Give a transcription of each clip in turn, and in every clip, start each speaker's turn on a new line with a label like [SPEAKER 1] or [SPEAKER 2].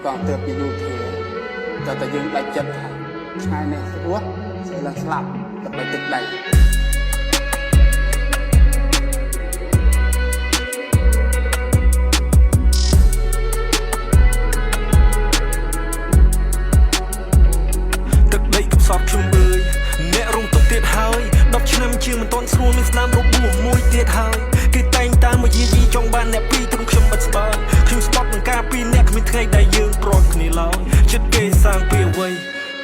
[SPEAKER 1] កងទ័ពពីយូធាតែយើងដាច់ចិត្តថាថ្ងៃនេះរស់ស្អីឡើងស្លាប់ដើម្បីទឹកដី
[SPEAKER 2] សពខ្ញុំអើយអ្នករងទុកទៀតហើយ10ឆ្នាំជាងមិនទាន់ស្រួលមានស្នាមរបួសមួយទៀតហើយគេតែងតាមមកយាយីចង់បានអ្នកពីរត្រង់ខ្ញុំបាត់ស្បើខ្ញុំស្បត់នឹងការពីរអ្នកគ្មានថ្ងៃដែលយើងប្រត់គ្នាឡើយចិត្តគេសាងពីអ្វី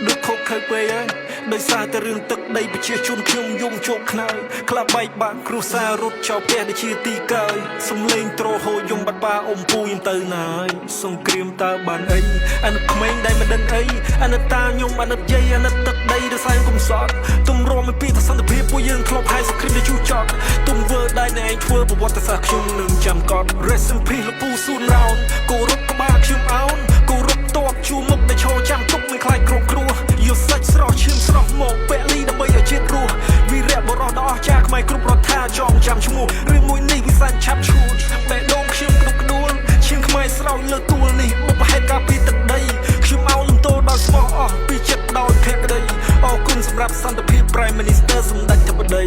[SPEAKER 2] ដូចខុសខើពេកហើយដោយសារតែរឿងទឹកដីប្រជាជនខ្ញុំយំជោគខ្នើយខ្លះបែកបាក់គ្រួសាររត់ចោលផ្ទះដូចជាទីកើយសំលេងទ្រហូរយំបាត់ប៉ាអ៊ំពូយទៅណាយសង្គ្រាមតើបានអីអាណិតក្មេងដែលមិនដឹងអីអាណិតតាខ្ញុំអាណិតយាយអាណិតទឹកដីដែលសែងកំសត់ទំរំពីពីសន្តិភាពពួកយើងធ្លាប់ហើយសង្គ្រាមដែលជួចចត់ទុំវើដែលអ្នកឯងធ្វើប្រវត្តិសាស្ត្រខ្ញុំនឹងចាំកត់ Rest in peace លោកពូស៊ូនរោនគោរពក្បាលខ្ញុំអោនគោរពតបជួមុខដែលឈរចាំទុកមិនខ្លាចគ្រប់គ្រោះយកសាច់ស្រស់ឈាមស្រស់មកពលីដើម្បីឲ្យជាតិរស់វីរៈបរោះដ៏អស្ចារ្យខ្មែរគ្រប់រដ្ឋាចងចាំឈ្មោះរឿងមួយនេះវិសាញឆាប់ឈួតបេះដូងខ្ញុំក្តុកក្តួលឈាមខ្មែរស្រោចលើទួលនេះបុព្វហេតុការពីទឹកដីខ្ញុំអោនលំទោដោយស្មោះអស់ពីចិត្តដោយភក្តីអរគុណសម្រាប់សន្តិភាព Prime Minister សម្ដេចធិបតី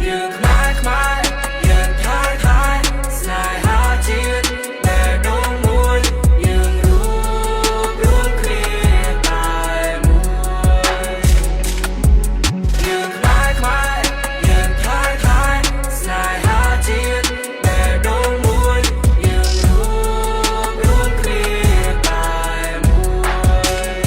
[SPEAKER 3] យើងខ្មែរយើងថៃស្នេហាជាតិបេះដូងមួយយើងរួមគ្នាតែមួយយើងខ្មែរយើងថៃស្នេហាជាតិបេះដូងមួយយើងរួមគ្នាតែមួយ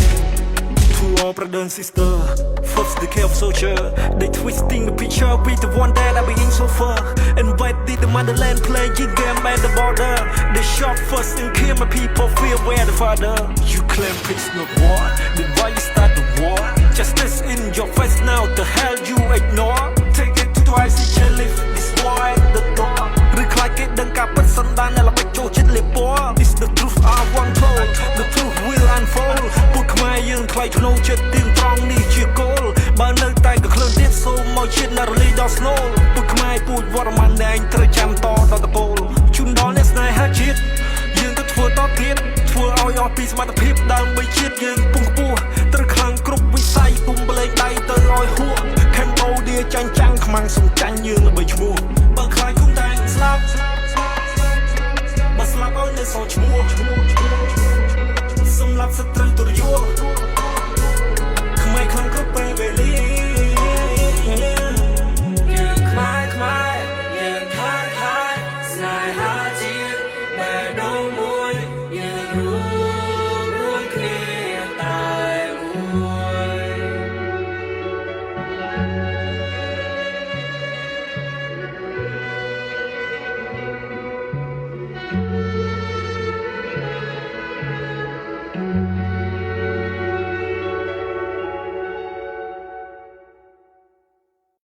[SPEAKER 2] To all brothers and sisters first the care of soldier they twisting the picture with the one that I've been so far invited the motherland playing game at the border they shot first and kill my people fear where the father you claim peace not war then why you start the war justice in your face now the hell you ignore take it to twice each live this war at the door ឬខ្លាចគេដឹងការពិតសន្តានដែលល្បិចចូលចិត្តលេបពណ៌ This the truth I want told the truth will unfold ពួកខ្មែរយើងខ្លាចធ្នូចិត្តទៀងត្រង់នេះជាគោលបើនៅតែក៏ក្លឿនទៀតសូមមកជាតិណារលីដល់ស្នូលពួកខ្មែរពូជវត្តមានតែងត្រូវចាំតដល់តពលជូនដល់អ្នកស្នេហាជាតិយើងទៅធ្វើតទៀតធ្វើឲ្យអស់ពីសមត្ថភាពដើម្បីជាតិយើងពងខ្ពស់ត្រូវខ្លាំងគ្រប់វិស័យគុំបលេងដៃទៅឲ្យហួរ Cambodia ចាញ់ចាំងខ្មាំងសំចាញ់យើងដើម្បីឈ្មោះបើខ្លាចគុំតែងស្លាប់បើស្លាប់ឲ្យនៅសល់ឈ្មោះសម្រាប់សត្រូវទុរយោខ្មែរខ្លាំងគ្រប់ពេលវេលា
[SPEAKER 3] យើងខ្មែរយើងថៃស្នេហាជាតិបេះដូងមួយយើងរួម